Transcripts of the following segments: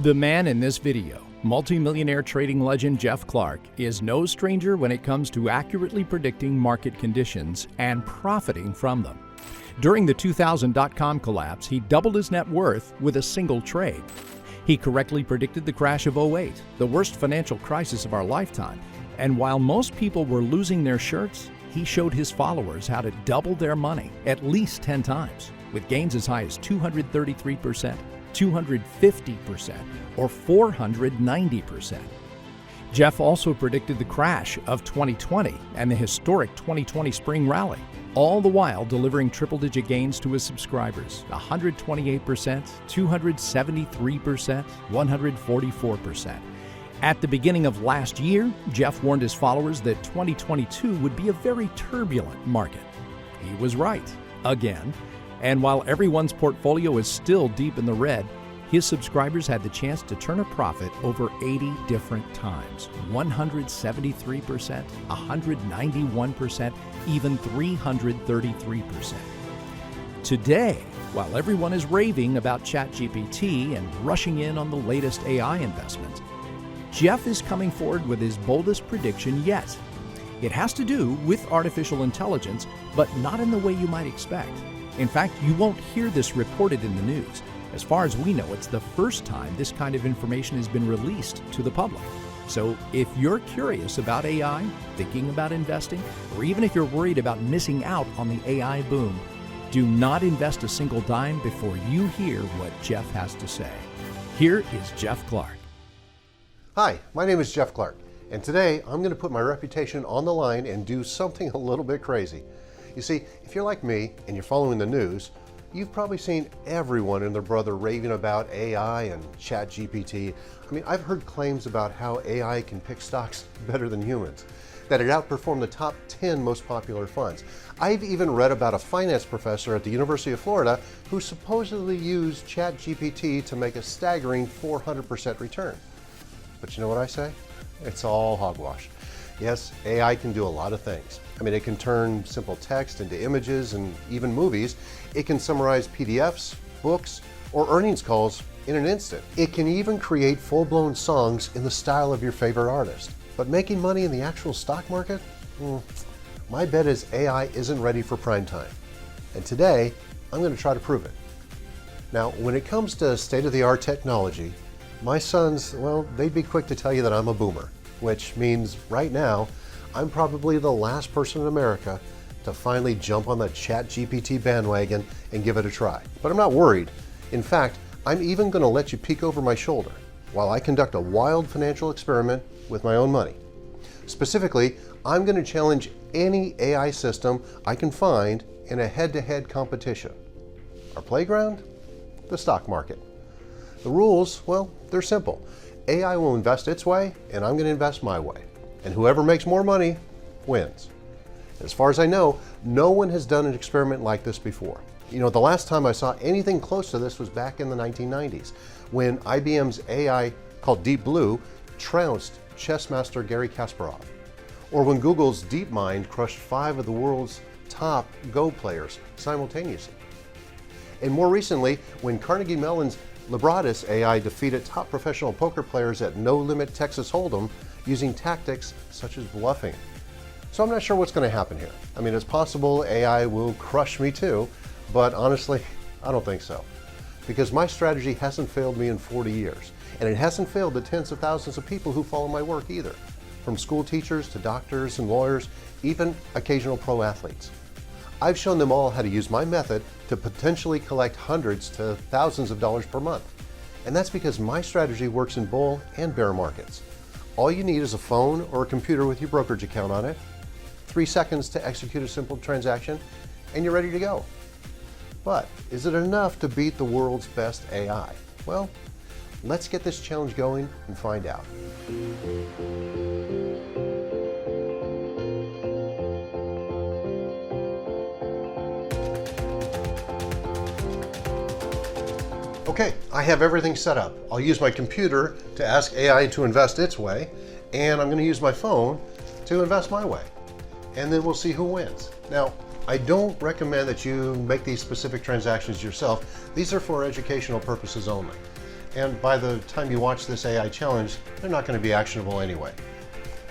The man in this video, multimillionaire trading legend Jeff Clark, is no stranger when it comes to accurately predicting market conditions and profiting from them. During the 2000 dot-com collapse, he doubled his net worth with a single trade. He correctly predicted the crash of '08, the worst financial crisis of our lifetime. And while most people were losing their shirts, he showed his followers how to double their money at least 10 times, with gains as high as 233%, 250%, or 490%. Jeff also predicted the crash of 2020 and the historic 2020 spring rally, all the while delivering triple-digit gains to his subscribers: 128%, 273%, 144%. At the beginning of last year, Jeff warned his followers that 2022 would be a very turbulent market. He was right, again. And while everyone's portfolio is still deep in the red, his subscribers had the chance to turn a profit over 80 different times: 173%, 191%, even 333%. Today, while everyone is raving about ChatGPT and rushing in on the latest AI investments, Jeff is coming forward with his boldest prediction yet. It has to do with artificial intelligence, but not in the way you might expect. In fact, you won't hear this reported in the news. As far as we know, it's the first time this kind of information has been released to the public. So if you're curious about AI, thinking about investing, or even if you're worried about missing out on the AI boom, do not invest a single dime before you hear what Jeff has to say. Here is Jeff Clark. Hi, my name is Jeff Clark, and today I'm going to put my reputation on the line and do something a little bit crazy. You see, if you're like me and you're following the news, you've probably seen everyone and their brother raving about AI and ChatGPT. I mean, I've heard claims about how AI can pick stocks better than humans, that it outperformed the top 10 most popular funds. I've even read about a finance professor at the University of Florida who supposedly used ChatGPT to make a staggering 400% return. But you know what I say? It's all hogwash. Yes, AI can do a lot of things. I mean, it can turn simple text into images and even movies. It can summarize PDFs, books, or earnings calls in an instant. It can even create full-blown songs in the style of your favorite artist. But making money in the actual stock market? My bet is AI isn't ready for prime time. And today, I'm going to try to prove it. Now, when it comes to state-of-the-art technology, my sons, well, they'd be quick to tell you that I'm a boomer, which means right now, I'm probably the last person in America to finally jump on the ChatGPT bandwagon and give it a try. But I'm not worried. In fact, I'm even going to let you peek over my shoulder while I conduct a wild financial experiment with my own money. Specifically, I'm going to challenge any AI system I can find in a head-to-head competition. Our playground? The stock market. The rules, well, they're simple. AI will invest its way, and I'm going to invest my way. And whoever makes more money wins. As far as I know, no one has done an experiment like this before. You know, the last time I saw anything close to this was back in the 1990s, when IBM's AI called Deep Blue trounced chess master Garry Kasparov, or when Google's DeepMind crushed 5 of the world's top Go players simultaneously. And more recently, when Carnegie Mellon's Libratus AI defeated top professional poker players at No Limit Texas Hold'em using tactics such as bluffing. So I'm not sure what's going to happen here. I mean, it's possible AI will crush me too, but honestly, I don't think so. Because my strategy hasn't failed me in 40 years, and it hasn't failed the tens of thousands of people who follow my work either, from school teachers to doctors and lawyers, even occasional pro athletes. I've shown them all how to use my method to potentially collect hundreds to thousands of dollars per month. And that's because my strategy works in bull and bear markets. All you need is a phone or a computer with your brokerage account on it, 3 seconds to execute a simple transaction, and you're ready to go. But is it enough to beat the world's best AI? Well, let's get this challenge going and find out. Okay, I have everything set up. I'll use my computer to ask AI to invest its way, and I'm going to use my phone to invest my way. And then we'll see who wins. Now, I don't recommend that you make these specific transactions yourself. These are for educational purposes only. and by the time you watch this AI challenge, they're not going to be actionable anyway.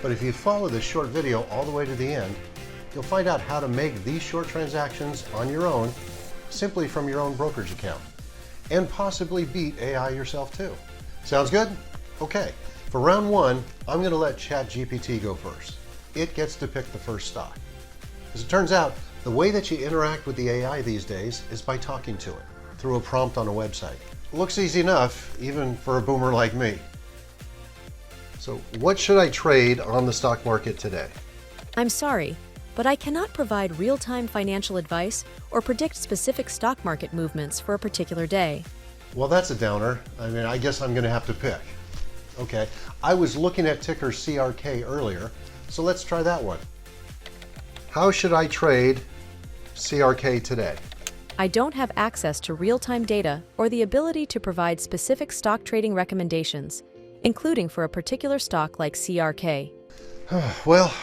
But if you follow this short video all the way to the end, you'll find out how to make these short transactions on your own, simply from your own brokerage account, and possibly beat AI yourself too. Sounds good? Okay, for round one, I'm going to let ChatGPT go first. It gets to pick the first stock. As it turns out, the way that you interact with the AI these days is by talking to it through a prompt on a website. Looks easy enough, even for a boomer like me. So what should I trade on the stock market today? I'm sorry, but I cannot provide real-time financial advice or predict specific stock market movements for a particular day. Well, that's a downer. I guess I'm going to have to pick. Okay, I was looking at ticker CRK earlier, so let's try that one. How should I trade CRK today? I don't have access to real-time data or the ability to provide specific stock trading recommendations, including for a particular stock like CRK. Well,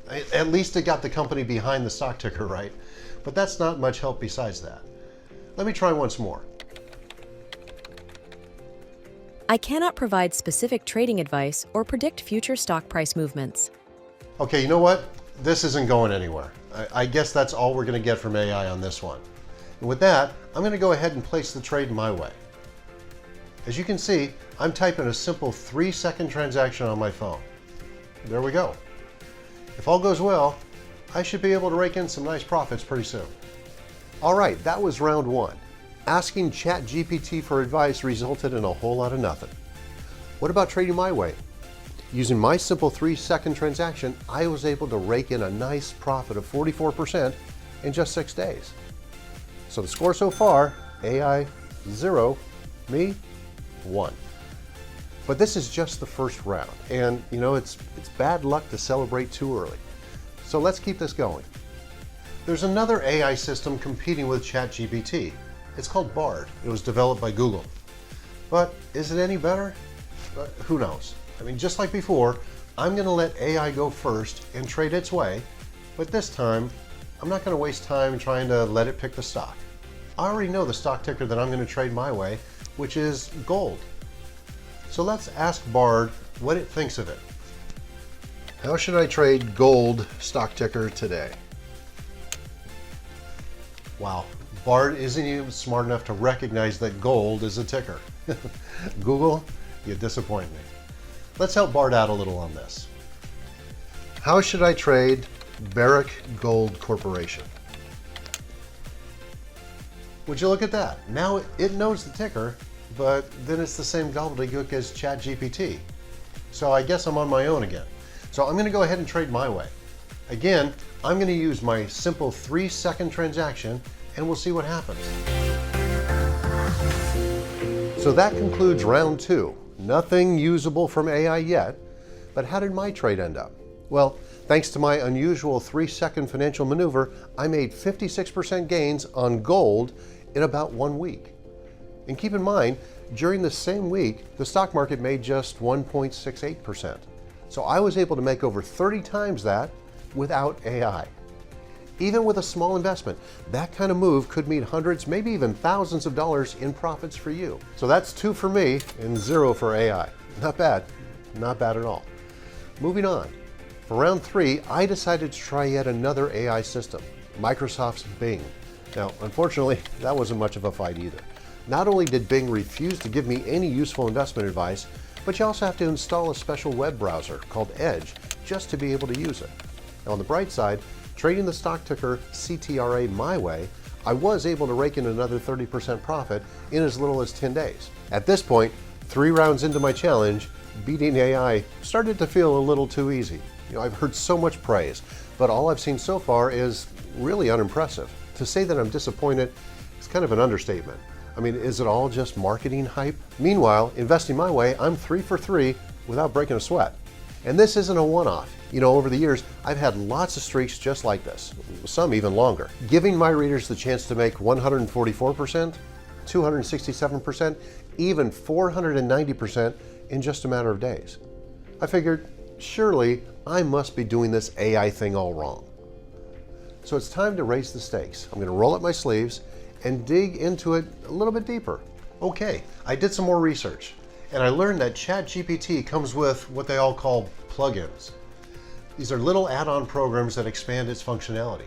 at least it got the company behind the stock ticker right, but that's not much help besides that. Let me try once more. I cannot provide specific trading advice or predict future stock price movements. Okay, you know what? This isn't going anywhere. I guess that's all we're going to get from AI on this one. And with that, I'm going to go ahead and place the trade my way. As you can see, I'm typing a simple 3-second transaction on my phone. There we go. If all goes well, I should be able to rake in some nice profits pretty soon. All right, that was round one. Asking ChatGPT for advice resulted in a whole lot of nothing. What about trading my way? Using my simple 3-second transaction, I was able to rake in a nice profit of 44% in just 6 days. So the score so far, AI 0, me 1. But this is just the first round, and you know, it's bad luck to celebrate too early. So let's keep this going. There's another AI system competing with ChatGPT. It's called Bard. It was developed by Google. But is it any better? Who knows? Just like before, I'm going to let AI go first and trade its way, but this time, I'm not going to waste time trying to let it pick the stock. I already know the stock ticker that I'm going to trade my way, which is gold. So let's ask Bard what it thinks of it. How should I trade gold stock ticker today? Wow, Bard isn't even smart enough to recognize that gold is a ticker. Google, you disappoint me. Let's help Bard out a little on this. How should I trade Barrick Gold Corporation? Would you look at that? Now it knows the ticker, but then it's the same gobbledygook as ChatGPT. So I guess I'm on my own again. So I'm going to go ahead and trade my way. Again, I'm going to use my simple 3-second transaction, and we'll see what happens. So that concludes round two. Nothing usable from AI yet, but how did my trade end up? Well, thanks to my unusual 3-second financial maneuver, I made 56% gains on gold in about 1 week. And keep in mind, during the same week, the stock market made just 1.68%. So I was able to make over 30 times that without AI. Even with a small investment, that kind of move could mean hundreds, maybe even thousands of dollars in profits for you. So that's 2 for me and 0 for AI. Not bad, not bad at all. Moving on. For round 3, I decided to try yet another AI system, Microsoft's Bing. Now, unfortunately, that wasn't much of a fight either. Not only did Bing refuse to give me any useful investment advice, but you also have to install a special web browser called Edge just to be able to use it. Now, on the bright side, trading the stock ticker CTRA my way, I was able to rake in another 30% profit in as little as 10 days. At this point, 3 rounds into my challenge, beating AI started to feel a little too easy. I've heard so much praise, but all I've seen so far is really unimpressive. To say that I'm disappointed is kind of an understatement. Is it all just marketing hype? Meanwhile, investing my way, I'm 3 for 3 without breaking a sweat. And this isn't a one-off. Over the years, I've had lots of streaks just like this, some even longer, giving my readers the chance to make 144%, 267%, even 490% in just a matter of days. I figured, surely I must be doing this AI thing all wrong. So it's time to raise the stakes. I'm going to roll up my sleeves and dig into it a little bit deeper. Okay, I did some more research, and I learned that ChatGPT comes with what they all call plugins. These are little add-on programs that expand its functionality.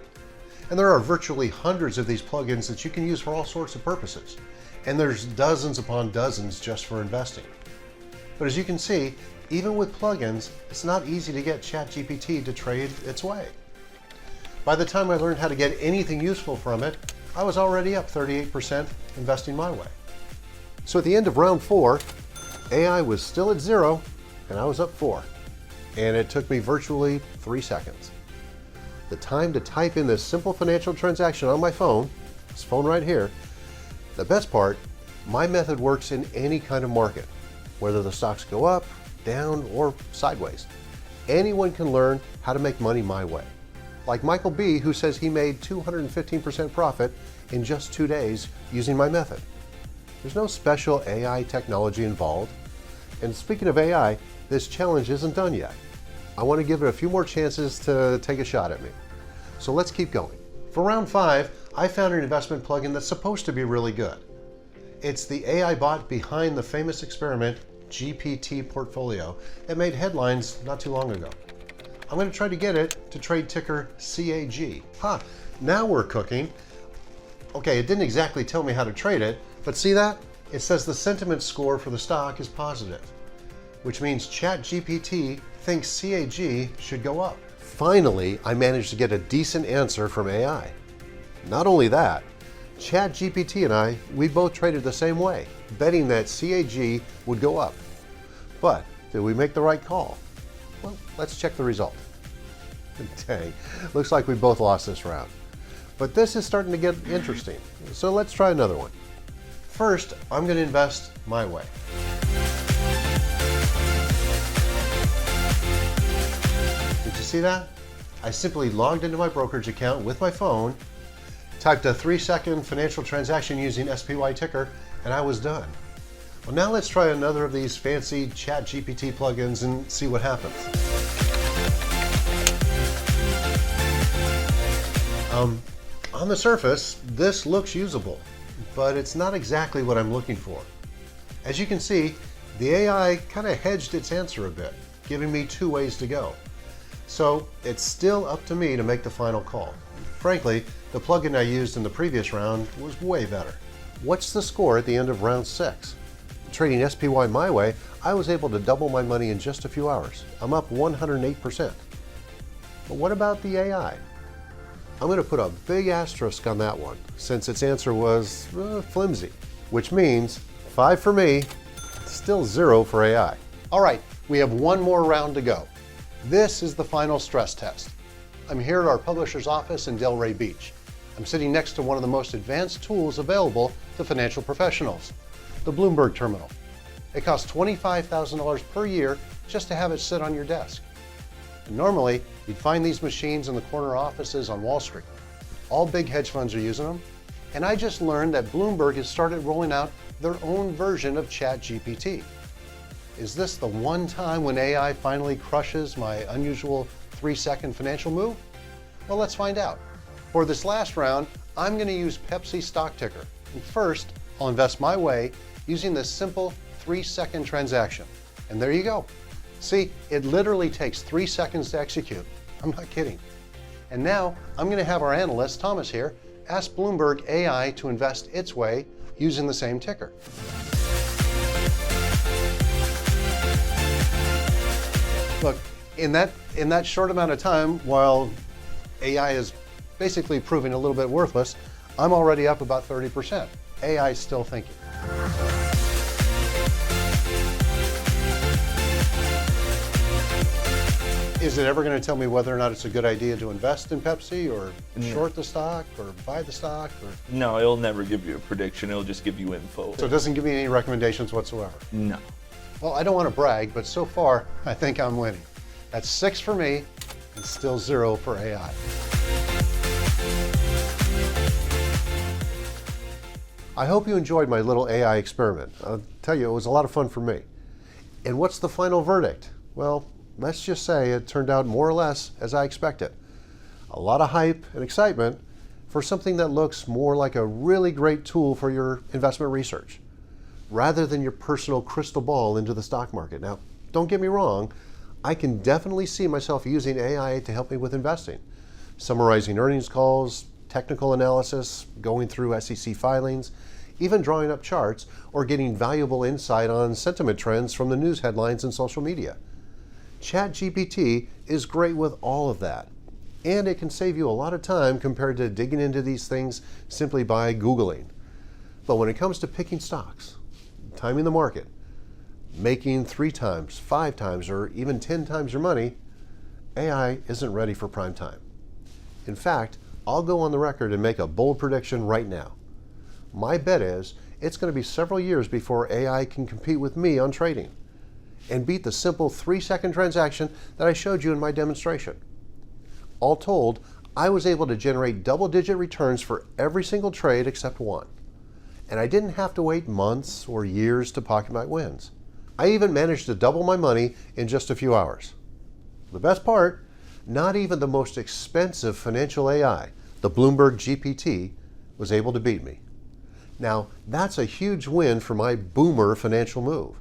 And there are virtually hundreds of these plugins that you can use for all sorts of purposes. And there's dozens upon dozens just for investing. But as you can see, even with plugins, it's not easy to get ChatGPT to trade its way. By the time I learned how to get anything useful from it, I was already up 38% investing my way. So at the end of round 4, AI was still at 0 and I was up 4. And it took me virtually 3 seconds. The time to type in this simple financial transaction on my phone, this phone right here. The best part, my method works in any kind of market, whether the stocks go up, down, or sideways. Anyone can learn how to make money my way. Like Michael B., who says he made 215% profit in just 2 days using my method. There's no special AI technology involved. And speaking of AI, this challenge isn't done yet. I want to give it a few more chances to take a shot at me. So let's keep going. For round 5, I found an investment plugin that's supposed to be really good. It's the AI bot behind the famous experiment GPT Portfolio that made headlines not too long ago. I'm going to try to get it to trade ticker CAG. Now we're cooking. Okay, it didn't exactly tell me how to trade it, but see that? It says the sentiment score for the stock is positive, which means ChatGPT thinks CAG should go up. Finally, I managed to get a decent answer from AI. Not only that, ChatGPT and we both traded the same way, betting that CAG would go up. But did we make the right call? Well, let's check the result. Dang, looks like we both lost this round. But this is starting to get interesting, so let's try another one. First, I'm going to invest my way. Did you see that? I simply logged into my brokerage account with my phone, typed a 3-second financial transaction using SPY ticker, and I was done. Well, now let's try another of these fancy ChatGPT plugins and see what happens. On the surface, this looks usable, but it's not exactly what I'm looking for. As you can see, the AI kind of hedged its answer a bit, giving me 2 ways to go. So it's still up to me to make the final call. Frankly, the plugin I used in the previous round was way better. What's the score at the end of round 6? Trading SPY my way, I was able to double my money in just a few hours. I'm up 108%. But what about the AI? I'm going to put a big asterisk on that one, since its answer was flimsy, which means 5 for me, still 0 for AI. All right, we have one more round to go. This is the final stress test. I'm here at our publisher's office in Delray Beach. I'm sitting next to one of the most advanced tools available to financial professionals, the Bloomberg Terminal. It costs $25,000 per year just to have it sit on your desk. And normally, you'd find these machines in the corner offices on Wall Street. All big hedge funds are using them, and I just learned that Bloomberg has started rolling out their own version of ChatGPT. Is this the one time when AI finally crushes my unusual 3-second financial move? Well, let's find out. For this last round, I'm going to use Pepsi stock ticker. And first, I'll invest my way using this simple 3-second transaction. And there you go. See, it literally takes 3 seconds to execute. I'm not kidding. And now I'm going to have our analyst, Thomas here, ask Bloomberg AI to invest its way using the same ticker. Look, in that short amount of time, while AI is basically proving a little bit worthless, I'm already up about 30%. AI is still thinking. Is it ever going to tell me whether or not it's a good idea to invest in Pepsi or short the stock or buy the stock? No, it'll never give you a prediction. It'll just give you info. So it doesn't give me any recommendations whatsoever? No. Well, I don't want to brag, but so far, I think I'm winning. That's 6 for me and still 0 for AI. I hope you enjoyed my little AI experiment. I'll tell you, it was a lot of fun for me. And what's the final verdict? Well, let's just say it turned out more or less as I expected. A lot of hype and excitement for something that looks more like a really great tool for your investment research. rather than your personal crystal ball into the stock market. Now, don't get me wrong, I can definitely see myself using AI to help me with investing, summarizing earnings calls, technical analysis, going through SEC filings, even drawing up charts or getting valuable insight on sentiment trends from the news headlines and social media. ChatGPT is great with all of that, and it can save you a lot of time compared to digging into these things simply by Googling. But when it comes to picking stocks, timing the market, making 3 times, 5 times, or even 10 times your money, AI isn't ready for prime time. In fact, I'll go on the record and make a bold prediction right now. My bet is it's going to be several years before AI can compete with me on trading and beat the simple 3-second transaction that I showed you in my demonstration. All told, I was able to generate double-digit returns for every single trade except one. And I didn't have to wait months or years to pocket my wins. I even managed to double my money in just a few hours. The best part, not even the most expensive financial AI, the Bloomberg GPT, was able to beat me. Now, that's a huge win for my boomer financial move.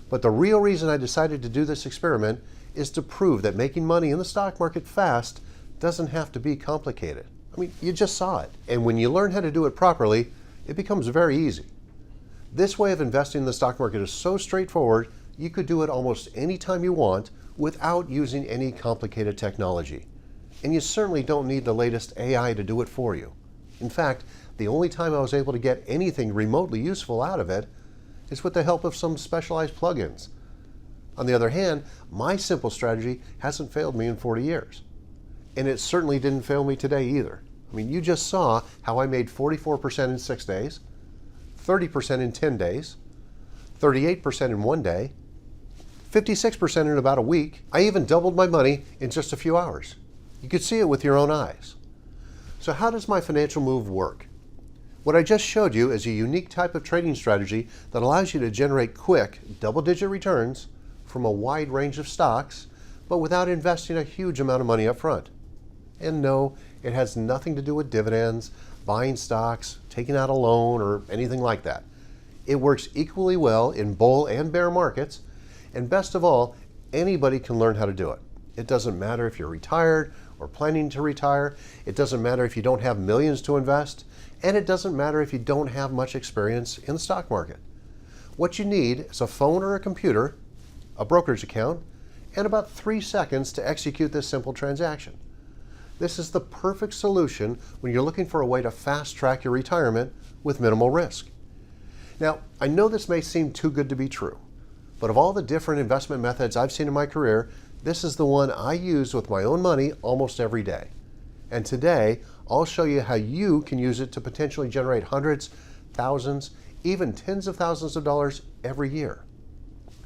But the real reason I decided to do this experiment is to prove that making money in the stock market fast doesn't have to be complicated. I mean, you just saw it. And when you learn how to do it properly, it becomes very easy. This way of investing in the stock market is so straightforward, you could do it almost any time you want without using any complicated technology. And you certainly don't need the latest AI to do it for you. In fact, the only time I was able to get anything remotely useful out of it is with the help of some specialized plugins. On the other hand, my simple strategy hasn't failed me in 40 years. And it certainly didn't fail me today either. I mean, you just saw how I made 44% in 6 days, 30% in 10 days, 38% in 1 day, 56% in about a week. I even doubled my money in just a few hours. You could see it with your own eyes. So how does my financial move work? What I just showed you is a unique type of trading strategy that allows you to generate quick, double-digit returns from a wide range of stocks, but without investing a huge amount of money up front. And no, it has nothing to do with dividends, buying stocks, taking out a loan, or anything like that. It works equally well in bull and bear markets, and best of all, anybody can learn how to do it. It doesn't matter if you're retired or planning to retire. It doesn't matter if you don't have millions to invest, and it doesn't matter if you don't have much experience in the stock market. What you need is a phone or a computer, a brokerage account, and about 3 seconds to execute this simple transaction. This is the perfect solution when you're looking for a way to fast-track your retirement with minimal risk. Now, I know this may seem too good to be true, but of all the different investment methods I've seen in my career, this is the one I use with my own money almost every day. And today, I'll show you how you can use it to potentially generate hundreds, thousands, even tens of thousands of dollars every year.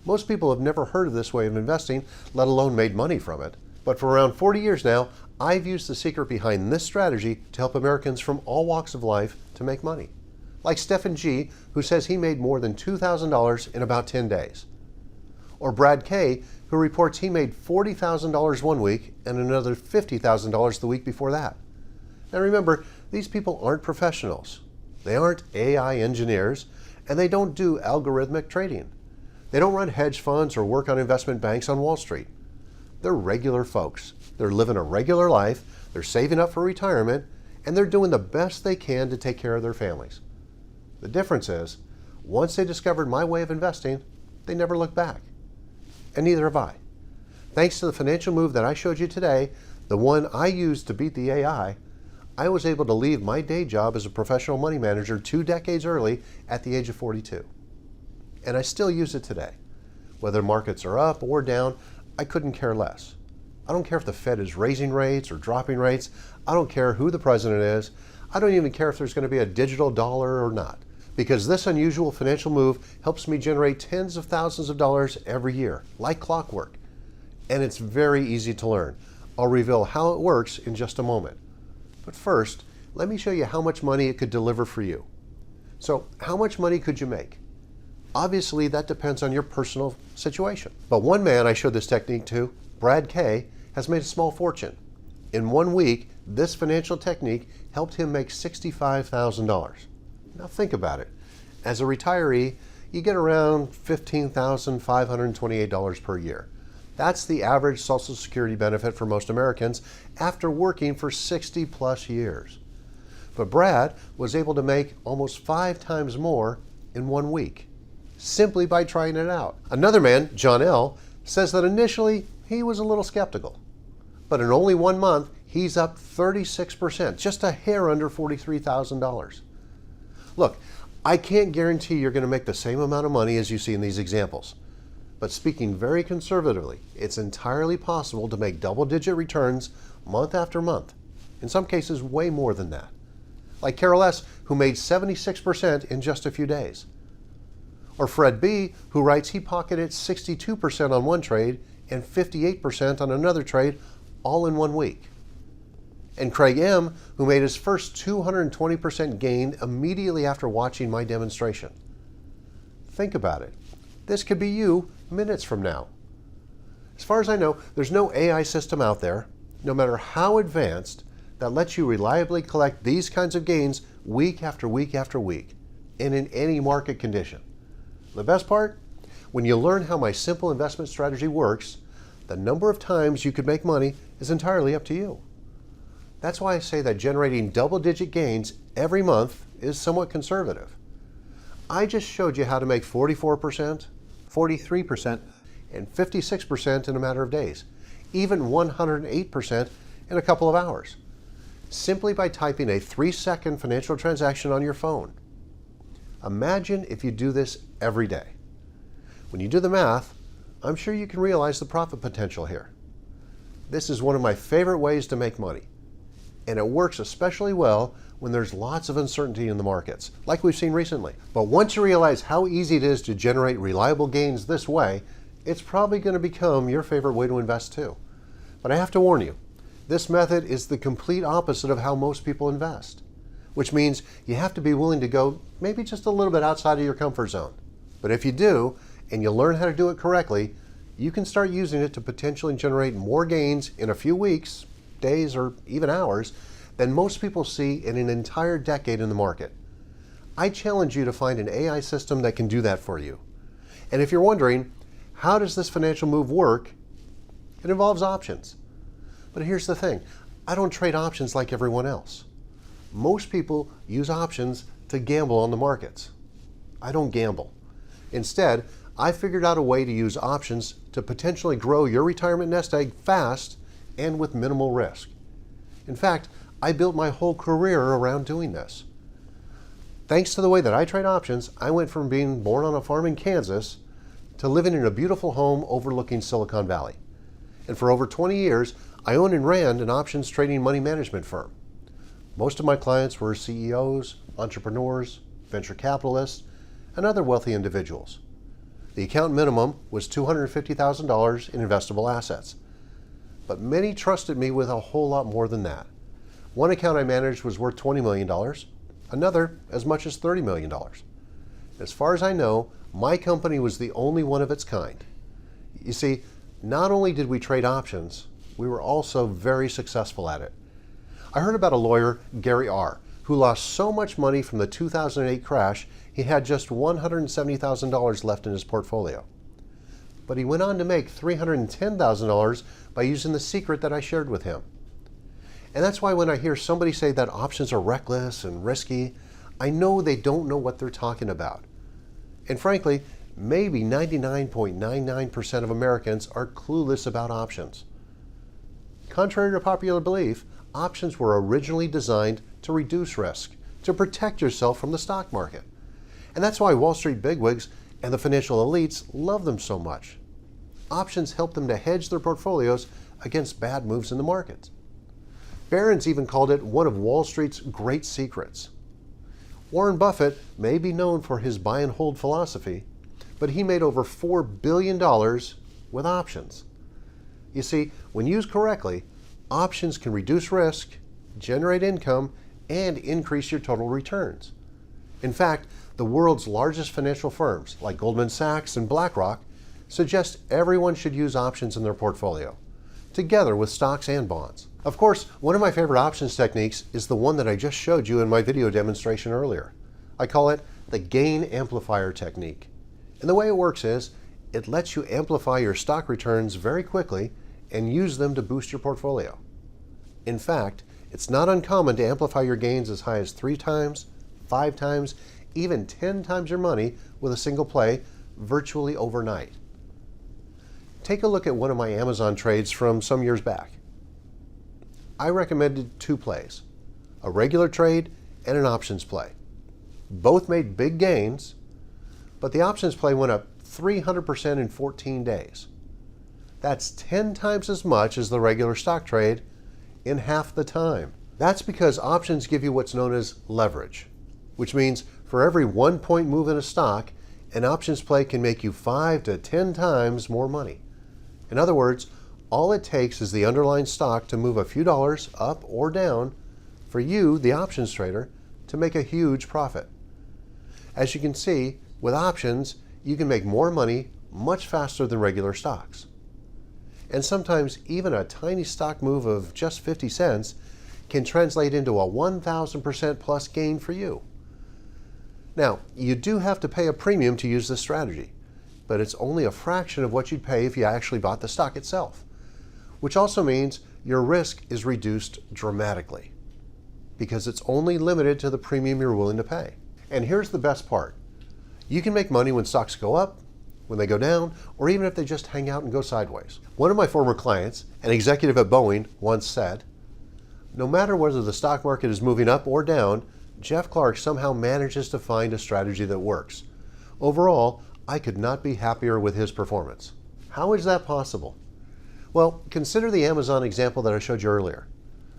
Most people have never heard of this way of investing, let alone made money from it. But for around 40 years now, I've used the secret behind this strategy to help Americans from all walks of life to make money. Like Stephen G., who says he made more than $2,000 in about 10 days. Or Brad K., who reports he made $40,000 one week and another $50,000 the week before that. Now remember, these people aren't professionals. They aren't AI engineers, and they don't do algorithmic trading. They don't run hedge funds or work on investment banks on Wall Street. They're regular folks. They're living a regular life, they're saving up for retirement, and they're doing the best they can to take care of their families. The difference is, once they discovered my way of investing, they never looked back. And neither have I. Thanks to the financial move that I showed you today, the one I used to beat the AI, I was able to leave my day job as a professional money manager 2 decades early at the age of 42. And I still use it today. Whether markets are up or down, I couldn't care less. I don't care if the Fed is raising rates or dropping rates. I don't care who the president is. I don't even care if there's going to be a digital dollar or not. Because this unusual financial move helps me generate tens of thousands of dollars every year, like clockwork. And it's very easy to learn. I'll reveal how it works in just a moment. But first, let me show you how much money it could deliver for you. So, how much money could you make? Obviously, that depends on your personal situation. But one man I showed this technique to, Brad K., has made a small fortune. In 1 week, this financial technique helped him make $65,000. Now think about it. As a retiree, you get around $15,528 per year. That's the average Social Security benefit for most Americans after working for 60 plus years. But Brad was able to make almost 5 times more in 1 week, simply by trying it out. Another man, John L., says that initially he was a little skeptical, but in only 1 month, he's up 36%, just a hair under $43,000. Look, I can't guarantee you're going to make the same amount of money as you see in these examples. But speaking very conservatively, it's entirely possible to make double-digit returns month after month, in some cases way more than that. Like Carol S., who made 76% in just a few days. Or Fred B., who writes he pocketed 62% on one trade and 58% on another trade, all in 1 week. And Craig M., who made his first 220% gain immediately after watching my demonstration. Think about it. This could be you minutes from now. As far as I know, there's no AI system out there, no matter how advanced, that lets you reliably collect these kinds of gains week after week after week, and in any market condition. The best part? When you learn how my simple investment strategy works, the number of times you could make money is entirely up to you. That's why I say that generating double-digit gains every month is somewhat conservative. I just showed you how to make 44%, 43%, and 56% in a matter of days, even 108% in a couple of hours, simply by typing a 3-second financial transaction on your phone. Imagine if you do this every day. When you do the math, I'm sure you can realize the profit potential here. This is one of my favorite ways to make money, and it works especially well when there's lots of uncertainty in the markets, like we've seen recently. But once you realize how easy it is to generate reliable gains this way, it's probably going to become your favorite way to invest too. But I have to warn you, this method is the complete opposite of how most people invest, which means you have to be willing to go maybe just a little bit outside of your comfort zone. But if you do, and you learn how to do it correctly, you can start using it to potentially generate more gains in a few weeks, days, or even hours than most people see in an entire decade in the market. I challenge you to find an AI system that can do that for you. And if you're wondering, how does this financial move work? It involves options. But here's the thing, I don't trade options like everyone else. Most people use options to gamble on the markets. I don't gamble. Instead, I figured out a way to use options to potentially grow your retirement nest egg fast and with minimal risk. In fact, I built my whole career around doing this. Thanks to the way that I trade options, I went from being born on a farm in Kansas to living in a beautiful home overlooking Silicon Valley. And for over 20 years, I owned and ran an options trading money management firm. Most of my clients were CEOs, entrepreneurs, venture capitalists, and other wealthy individuals. The account minimum was $250,000 in investable assets. But many trusted me with a whole lot more than that. One account I managed was worth $20 million, another as much as $30 million. As far as I know, my company was the only one of its kind. You see, not only did we trade options, we were also very successful at it. I heard about a lawyer, Gary R., who lost so much money from the 2008 crash, he had just $170,000 left in his portfolio. But he went on to make $310,000 by using the secret that I shared with him. And that's why when I hear somebody say that options are reckless and risky, I know they don't know what they're talking about. And frankly, maybe 99.99% of Americans are clueless about options. Contrary to popular belief, options were originally designed to reduce risk, to protect yourself from the stock market. And that's why Wall Street bigwigs and the financial elites love them so much. Options help them to hedge their portfolios against bad moves in the markets. Barron's even called it one of Wall Street's great secrets. Warren Buffett may be known for his buy and hold philosophy, but he made over $4 billion with options. You see, when used correctly, options can reduce risk, generate income, and increase your total returns. In fact, the world's largest financial firms, like Goldman Sachs and BlackRock, suggest everyone should use options in their portfolio, together with stocks and bonds. Of course, one of my favorite options techniques is the one that I just showed you in my video demonstration earlier. I call it the gain amplifier technique. And the way it works is, it lets you amplify your stock returns very quickly and use them to boost your portfolio. In fact, it's not uncommon to amplify your gains as high as 3 times, 5 times, even 10 times your money with a single play virtually overnight. Take a look at one of my Amazon trades from some years back. I recommended 2 plays, a regular trade and an options play. Both made big gains, but the options play went up 300% in 14 days. That's 10 times as much as the regular stock trade in half the time. That's because options give you what's known as leverage, which means for every 1 point move in a stock, an options play can make you 5 to 10 times more money. In other words, all it takes is the underlying stock to move a few dollars up or down for you, the options trader, to make a huge profit. As you can see, with options, you can make more money much faster than regular stocks. And sometimes even a tiny stock move of just 50 cents can translate into a 1,000% plus gain for you. Now, you do have to pay a premium to use this strategy, but it's only a fraction of what you'd pay if you actually bought the stock itself, which also means your risk is reduced dramatically because it's only limited to the premium you're willing to pay. And here's the best part. You can make money when stocks go up, when they go down, or even if they just hang out and go sideways. One of my former clients, an executive at Boeing, once said, "No matter whether the stock market is moving up or down, Jeff Clark somehow manages to find a strategy that works. Overall, I could not be happier with his performance." How is that possible? Well, consider the Amazon example that I showed you earlier.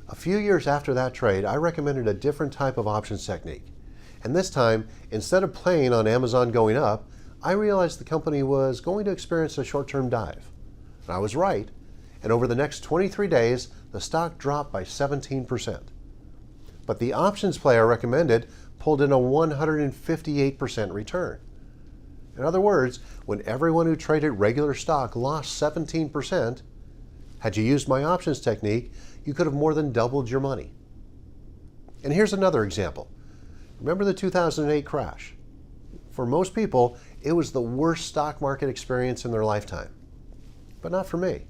A few years after that trade, I recommended a different type of options technique. And this time, instead of playing on Amazon going up, I realized the company was going to experience a short-term dive. And I was right. And over the next 23 days, the stock dropped by 17%. But the options play I recommended pulled in a 158% return. In other words, when everyone who traded regular stock lost 17%, had you used my options technique, you could have more than doubled your money. And here's another example. Remember the 2008 crash? For most people, it was the worst stock market experience in their lifetime. But not for me.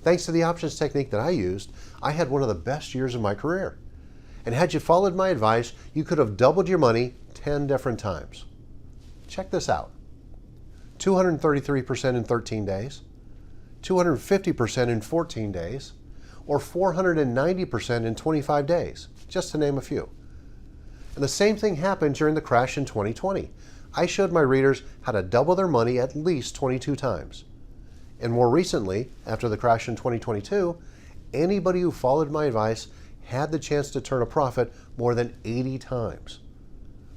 Thanks to the options technique that I used, I had one of the best years of my career. And had you followed my advice, you could have doubled your money 10 different times. Check this out. 233% in 13 days, 250% in 14 days, or 490% in 25 days, just to name a few. And the same thing happened during the crash in 2020. I showed my readers how to double their money at least 22 times. And more recently, after the crash in 2022, anybody who followed my advice had the chance to turn a profit more than 80 times.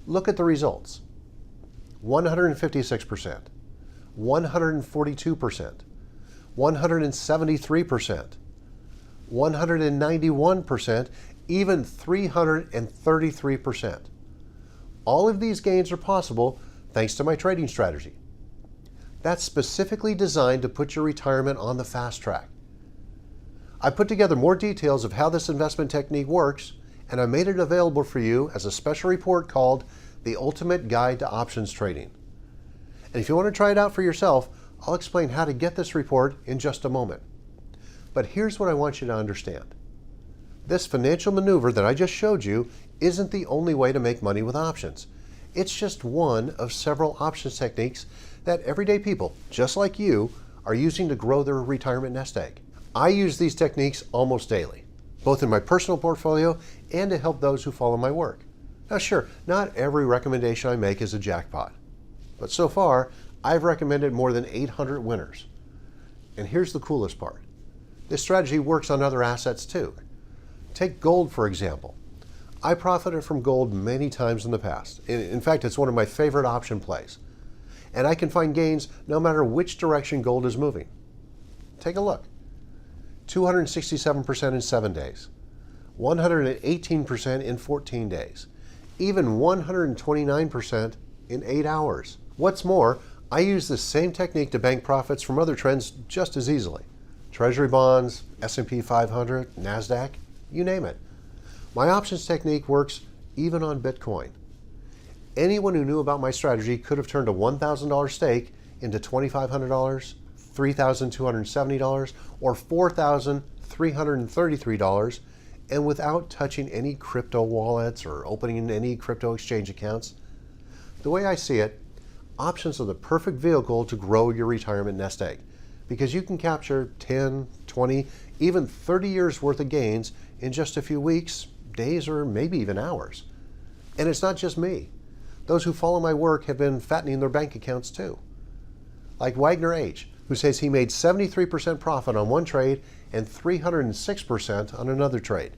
Look at the results. 156%, 142%, 173%, 191%, even 333%. All of these gains are possible thanks to my trading strategy. That's specifically designed to put your retirement on the fast track. I put together more details of how this investment technique works, and I made it available for you as a special report called The Ultimate Guide to Options Trading. And if you want to try it out for yourself, I'll explain how to get this report in just a moment. But here's what I want you to understand. This financial maneuver that I just showed you isn't the only way to make money with options. It's just one of several options techniques that everyday people, just like you, are using to grow their retirement nest egg. I use these techniques almost daily, both in my personal portfolio and to help those who follow my work. Now sure, not every recommendation I make is a jackpot, but so far, I've recommended more than 800 winners. And here's the coolest part. This strategy works on other assets too. Take gold, for example. I profited from gold many times in the past. In fact, it's one of my favorite option plays. And I can find gains no matter which direction gold is moving. Take a look. 267% in 7 days, 118% in 14 days, even 129% in 8 hours. What's more, I use the same technique to bank profits from other trends just as easily. Treasury bonds, S&P 500, NASDAQ, you name it. My options technique works even on Bitcoin. Anyone who knew about my strategy could have turned a $1,000 stake into $2,500, $3,270, or $4,333, and without touching any crypto wallets or opening any crypto exchange accounts. The way I see it, options are the perfect vehicle to grow your retirement nest egg, because you can capture 10, 20, even 30 years worth of gains in just a few weeks, days, or maybe even hours. And it's not just me. Those who follow my work have been fattening their bank accounts too. Like Wagner H., who says he made 73% profit on one trade and 306% on another trade.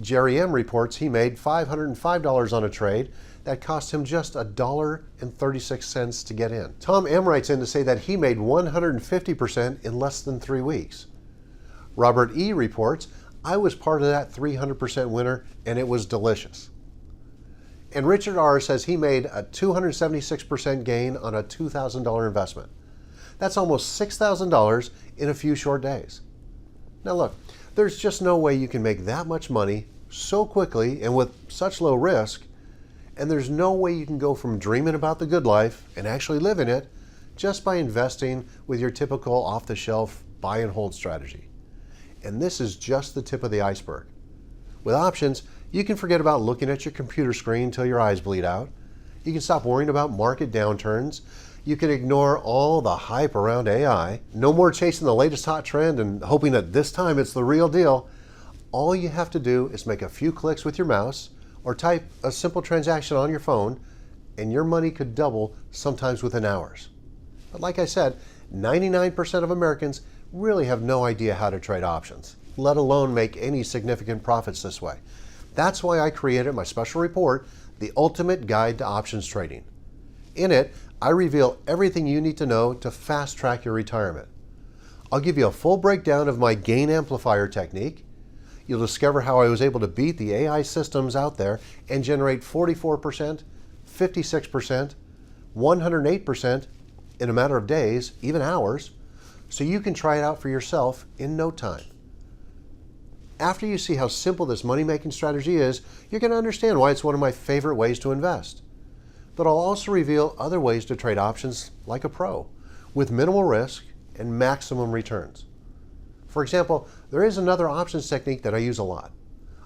Jerry M. reports he made $505 on a trade that cost him just $1.36 to get in. Tom M. writes in to say that he made 150% in less than 3 weeks. Robert E. reports, I was part of that 300% winner and it was delicious. And Richard R. says he made a 276% gain on a $2,000 investment. That's almost $6,000 in a few short days. Now look, there's just no way you can make that much money so quickly and with such low risk, and there's no way you can go from dreaming about the good life and actually living it just by investing with your typical off-the-shelf buy and hold strategy. And this is just the tip of the iceberg. With options, you can forget about looking at your computer screen till your eyes bleed out. You can stop worrying about market downturns. You can ignore all the hype around AI. No more chasing the latest hot trend and hoping that this time it's the real deal. All you have to do is make a few clicks with your mouse or type a simple transaction on your phone, and your money could double sometimes within hours. But like I said, 99% of Americans really have no idea how to trade options, let alone make any significant profits this way. That's why I created my special report, The Ultimate Guide to Options Trading. In it, I reveal everything you need to know to fast track your retirement. I'll give you a full breakdown of my gain amplifier technique. You'll discover how I was able to beat the AI systems out there and generate 44%, 56%, 108% in a matter of days, even hours, so you can try it out for yourself in no time. After you see how simple this money-making strategy is, you're going to understand why it's one of my favorite ways to invest. But I'll also reveal other ways to trade options like a pro, with minimal risk and maximum returns. For example, there is another options technique that I use a lot.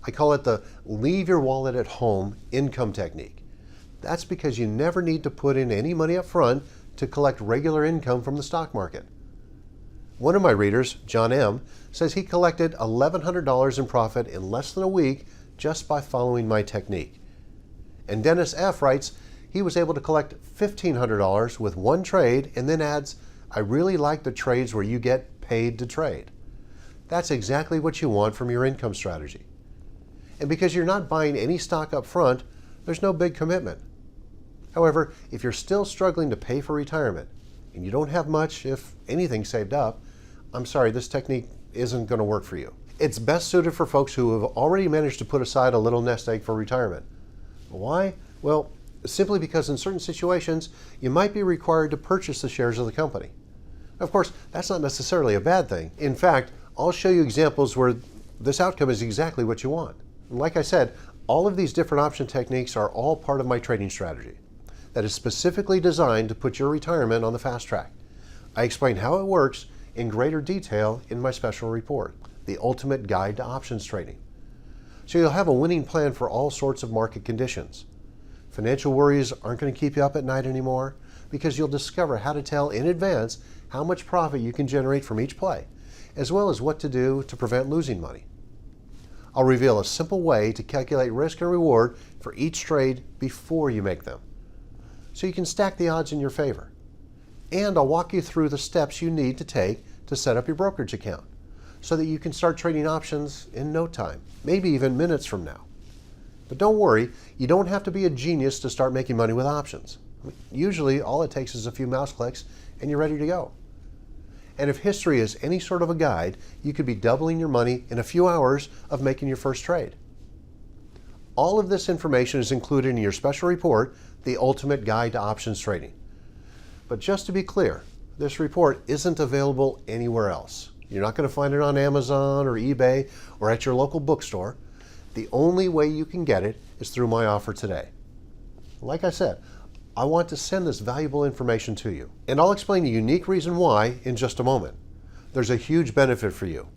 I call it the leave your wallet at home income technique. That's because you never need to put in any money up front to collect regular income from the stock market. One of my readers, John M., says he collected $1,100 in profit in less than a week just by following my technique. And Dennis F. writes he was able to collect $1,500 with one trade and then adds, I really like the trades where you get paid to trade. That's exactly what you want from your income strategy. And because you're not buying any stock up front, there's no big commitment. However, if you're still struggling to pay for retirement and you don't have much, if anything, saved up, I'm sorry, this technique isn't going to work for you. It's best suited for folks who have already managed to put aside a little nest egg for retirement. Why? Well, simply because in certain situations, you might be required to purchase the shares of the company. Of course, that's not necessarily a bad thing. In fact, I'll show you examples where this outcome is exactly what you want. And like I said, all of these different option techniques are all part of my trading strategy that is specifically designed to put your retirement on the fast track. I explain how it works in greater detail in my special report, The Ultimate Guide to Options Trading. So you'll have a winning plan for all sorts of market conditions. Financial worries aren't going to keep you up at night anymore because you'll discover how to tell in advance how much profit you can generate from each play, as well as what to do to prevent losing money. I'll reveal a simple way to calculate risk and reward for each trade before you make them, so you can stack the odds in your favor. And I'll walk you through the steps you need to take to set up your brokerage account so that you can start trading options in no time, maybe even minutes from now. But don't worry, you don't have to be a genius to start making money with options. Usually all it takes is a few mouse clicks and you're ready to go. And if history is any sort of a guide, you could be doubling your money in a few hours of making your first trade. All of this information is included in your special report, The Ultimate Guide to Options Trading. But just to be clear, this report isn't available anywhere else. You're not going to find it on Amazon or eBay or at your local bookstore. The only way you can get it is through my offer today. Like I said, I want to send this valuable information to you. And I'll explain the unique reason why in just a moment. There's a huge benefit for you.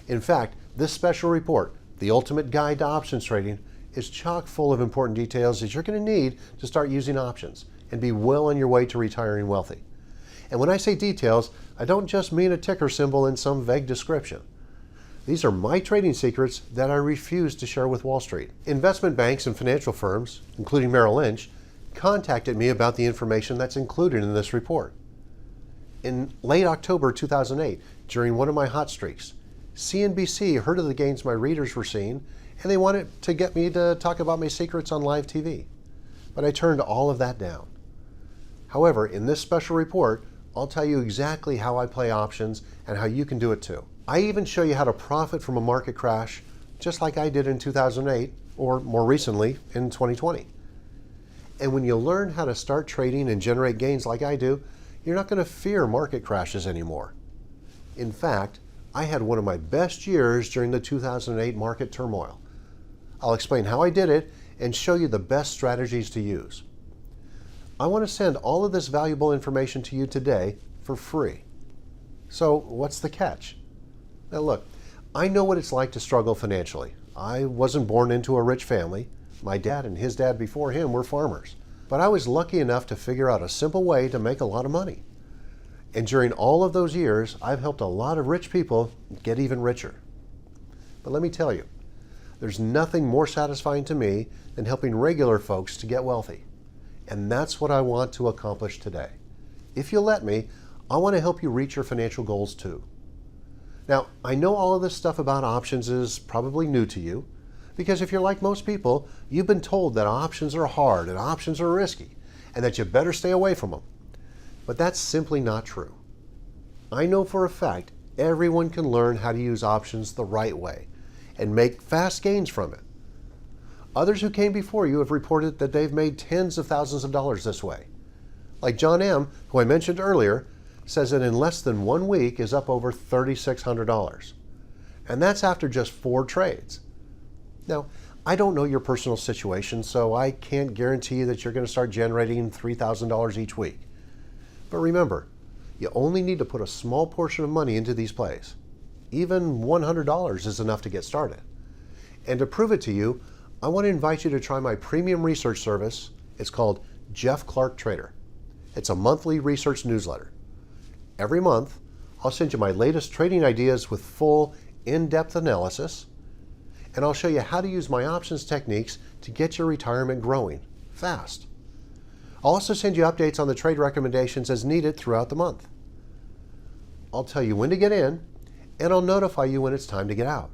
In fact, this special report, The Ultimate Guide to Options Trading, is chock full of important details that you're going to need to start using options and be well on your way to retiring wealthy. And when I say details, I don't just mean a ticker symbol in some vague description. These are my trading secrets that I refuse to share with Wall Street. Investment banks and financial firms, including Merrill Lynch, contacted me about the information that's included in this report. In late October 2008, during one of my hot streaks, CNBC heard of the gains my readers were seeing, and they wanted to get me to talk about my secrets on live TV. But I turned all of that down. However, in this special report, I'll tell you exactly how I play options and how you can do it too. I even show you how to profit from a market crash, just like I did in 2008, or more recently in 2020. And when you learn how to start trading and generate gains like I do, you're not going to fear market crashes anymore. In fact, I had one of my best years during the 2008 market turmoil. I'll explain how I did it and show you the best strategies to use. I want to send all of this valuable information to you today for free. So what's the catch? Now look, I know what it's like to struggle financially. I wasn't born into a rich family. My dad and his dad before him were farmers. But I was lucky enough to figure out a simple way to make a lot of money. And during all of those years, I've helped a lot of rich people get even richer. But let me tell you, there's nothing more satisfying to me than helping regular folks to get wealthy. And that's what I want to accomplish today. If you'll let me, I want to help you reach your financial goals too. Now, I know all of this stuff about options is probably new to you, because if you're like most people, you've been told that options are hard and options are risky, and that you better stay away from them. But that's simply not true. I know for a fact everyone can learn how to use options the right way and make fast gains from it. Others who came before you have reported that they've made tens of thousands of dollars this way. Like John M., who I mentioned earlier, says that in less than 1 week is up over $3,600. And that's after just 4 trades. Now, I don't know your personal situation, so I can't guarantee that you're going to start generating $3,000 each week. But remember, you only need to put a small portion of money into these plays. Even $100 is enough to get started. And to prove it to you, I want to invite you to try my premium research service. It's called Jeff Clark Trader. It's a monthly research newsletter. Every month, I'll send you my latest trading ideas with full, in-depth analysis, and I'll show you how to use my options techniques to get your retirement growing fast. I'll also send you updates on the trade recommendations as needed throughout the month. I'll tell you when to get in, and I'll notify you when it's time to get out.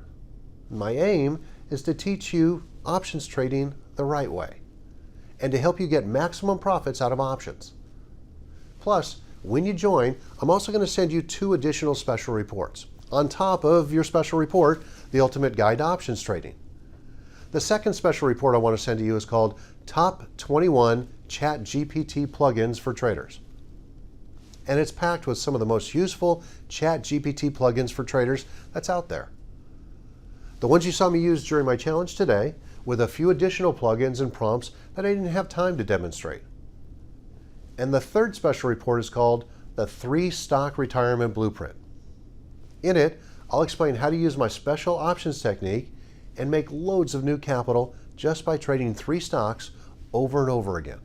My aim is to teach you options trading the right way and to help you get maximum profits out of options. Plus, when you join, I'm also going to send you 2 additional special reports on top of your special report, The Ultimate Guide to Options Trading. The second special report I want to send to you is called Top 21 ChatGPT Plugins for Traders. And it's packed with some of the most useful ChatGPT plugins for traders that's out there. The ones you saw me use during my challenge today, with a few additional plugins and prompts that I didn't have time to demonstrate. And the third special report is called the 3-Stock Retirement Blueprint. In it, I'll explain how to use my special options technique and make loads of new capital just by trading 3 stocks over and over again.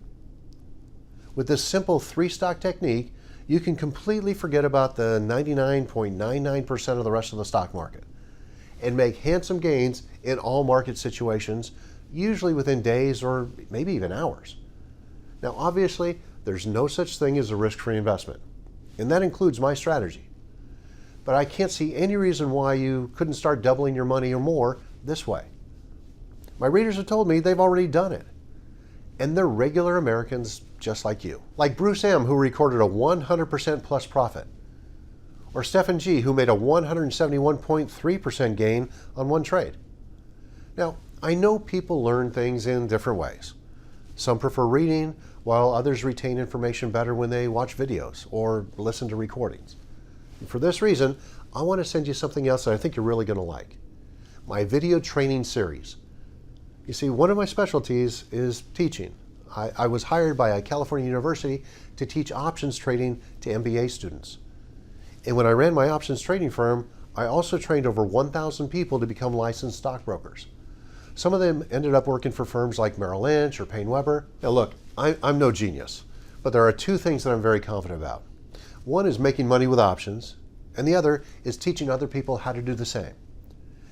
With this simple 3-stock technique, you can completely forget about the 99.99% of the rest of the stock market and make handsome gains in all market situations, usually within days or maybe even hours. Now, obviously, there's no such thing as a risk-free investment, and that includes my strategy. But I can't see any reason why you couldn't start doubling your money or more this way. My readers have told me they've already done it, and they're regular Americans just like you. Like Bruce M., who recorded a 100% plus profit, or Stephen G., who made a 171.3% gain on 1 trade. Now, I know people learn things in different ways. Some prefer reading, while others retain information better when they watch videos or listen to recordings. And for this reason, I want to send you something else that I think you're really going to like. My video training series. You see, one of my specialties is teaching. I was hired by a California university to teach options trading to MBA students. And when I ran my options trading firm, I also trained over 1,000 people to become licensed stockbrokers. Some of them ended up working for firms like Merrill Lynch or Payne Webber. Now look, I'm no genius, but there are two things that I'm very confident about. One is making money with options, and the other is teaching other people how to do the same.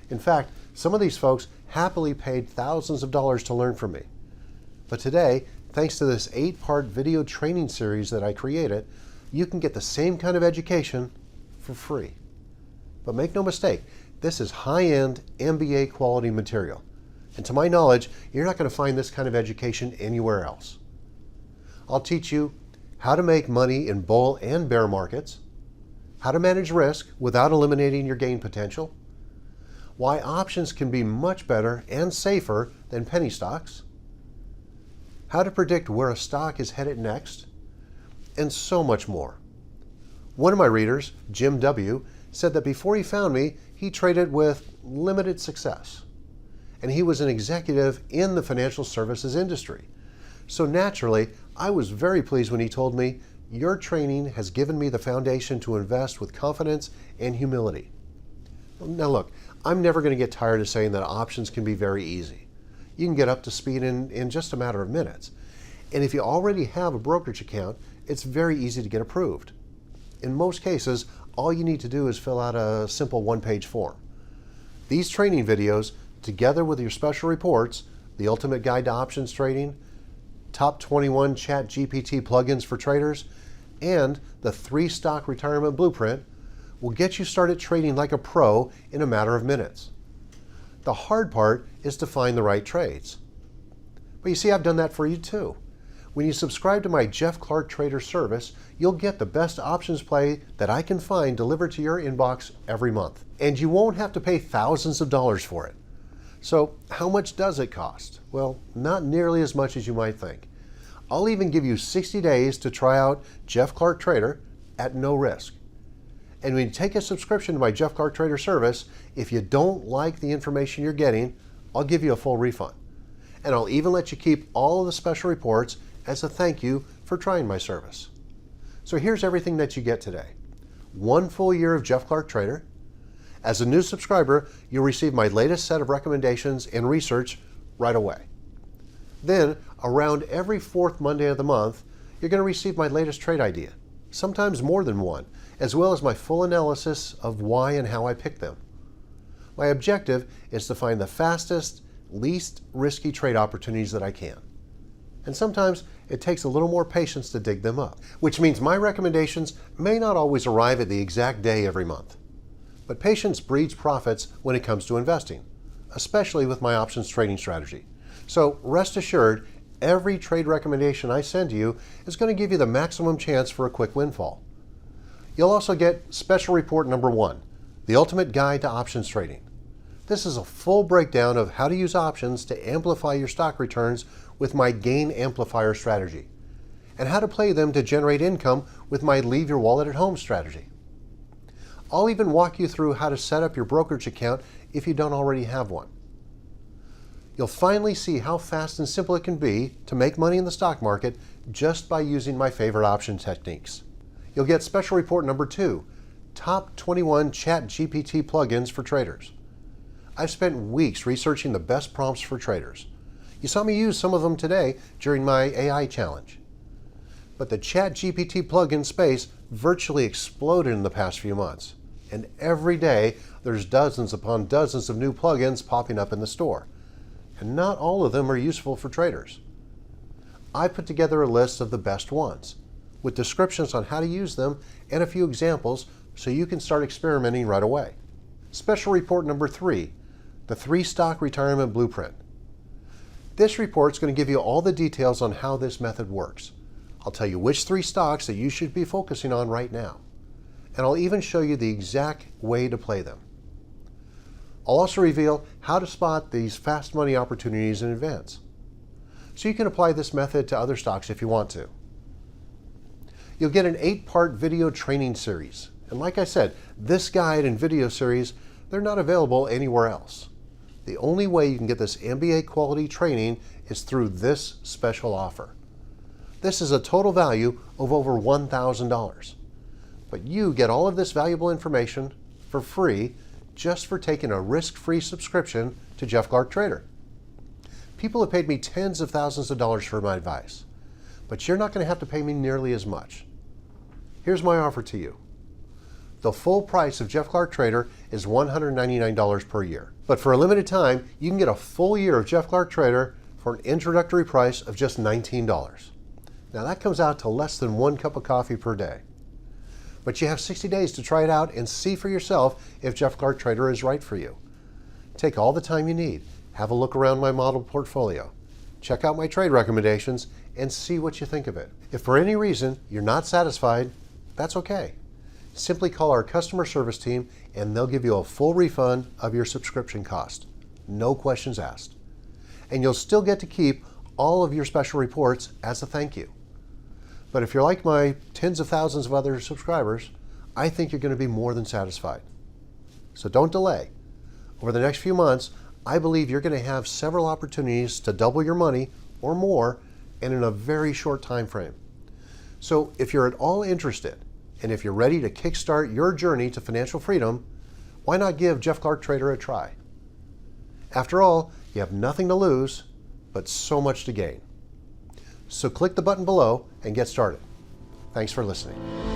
In fact, some of these folks happily paid thousands of dollars to learn from me. But today, thanks to this 8-part video training series that I created, you can get the same kind of education for free. But make no mistake, this is high-end MBA quality material. And to my knowledge, you're not going to find this kind of education anywhere else. I'll teach you how to make money in bull and bear markets, how to manage risk without eliminating your gain potential, why options can be much better and safer than penny stocks, how to predict where a stock is headed next, and so much more. One of my readers, Jim W., said that before he found me, he traded with limited success. And he was an executive in the financial services industry. So naturally, I was very pleased when he told me, "Your training has given me the foundation to invest with confidence and humility." Now look, I'm never going to get tired of saying that options can be very easy. You can get up to speed in just a matter of minutes. And if you already have a brokerage account, it's very easy to get approved. In most cases, all you need to do is fill out a simple one-page form. These training videos, together with your special reports, the Ultimate Guide to Options Trading, Top 21 ChatGPT plugins for traders, and the 3-stock retirement blueprint, will get you started trading like a pro in a matter of minutes. The hard part is to find the right trades. But you see, I've done that for you too. When you subscribe to my Jeff Clark Trader service, you'll get the best options play that I can find delivered to your inbox every month. And you won't have to pay thousands of dollars for it. So how much does it cost? Well, not nearly as much as you might think. I'll even give you 60 days to try out Jeff Clark Trader at no risk. And when you take a subscription to my Jeff Clark Trader service, if you don't like the information you're getting, I'll give you a full refund. And I'll even let you keep all of the special reports as a thank you for trying my service. So here's everything that you get today. 1 full year of Jeff Clark Trader. As a new subscriber, you'll receive my latest set of recommendations and research right away. Then, around every 4th Monday of the month, you're going to receive my latest trade idea, sometimes more than one, as well as my full analysis of why and how I picked them. My objective is to find the fastest, least risky trade opportunities that I can. And sometimes it takes a little more patience to dig them up, which means my recommendations may not always arrive at the exact day every month. But patience breeds profits when it comes to investing, especially with my options trading strategy. So rest assured, every trade recommendation I send to you is going to give you the maximum chance for a quick windfall. You'll also get special report number 1, the Ultimate Guide to Options Trading. This is a full breakdown of how to use options to amplify your stock returns with my Gain Amplifier strategy, and how to play them to generate income with my Leave Your Wallet at Home strategy. I'll even walk you through how to set up your brokerage account if you don't already have one. You'll finally see how fast and simple it can be to make money in the stock market just by using my favorite option techniques. You'll get special report number 2, Top 21 ChatGPT plugins for traders. I've spent weeks researching the best prompts for traders. You saw me use some of them today during my AI challenge. But the ChatGPT plugin space virtually exploded in the past few months. And every day, there's dozens upon dozens of new plugins popping up in the store. And not all of them are useful for traders. I put together a list of the best ones, with descriptions on how to use them and a few examples so you can start experimenting right away. Special report number 3, the 3-stock retirement blueprint. This report is going to give you all the details on how this method works. I'll tell you which 3 stocks that you should be focusing on right now. And I'll even show you the exact way to play them. I'll also reveal how to spot these fast money opportunities in advance. So you can apply this method to other stocks if you want to. You'll get an 8-part video training series. And like I said, this guide and video series, they're not available anywhere else. The only way you can get this MBA quality training is through this special offer. This is a total value of over $1,000. But you get all of this valuable information for free just for taking a risk-free subscription to Jeff Clark Trader. People have paid me tens of thousands of dollars for my advice, but you're not going to have to pay me nearly as much. Here's my offer to you. The full price of Jeff Clark Trader is $199 per year. But for a limited time, you can get a full year of Jeff Clark Trader for an introductory price of just $19. Now that comes out to less than 1 cup of coffee per day. But you have 60 days to try it out and see for yourself if Jeff Clark Trader is right for you. Take all the time you need. Have a look around my model portfolio. Check out my trade recommendations and see what you think of it. If for any reason you're not satisfied, that's okay. Simply call our customer service team and they'll give you a full refund of your subscription cost. No questions asked. And you'll still get to keep all of your special reports as a thank you. But if you're like my tens of thousands of other subscribers, I think you're going to be more than satisfied. So don't delay. Over the next few months, I believe you're going to have several opportunities to double your money or more, and in a very short time frame. So if you're at all interested, and if you're ready to kickstart your journey to financial freedom, why not give Jeff Clark Trader a try? After all, you have nothing to lose, but so much to gain. So click the button below and get started. Thanks for listening.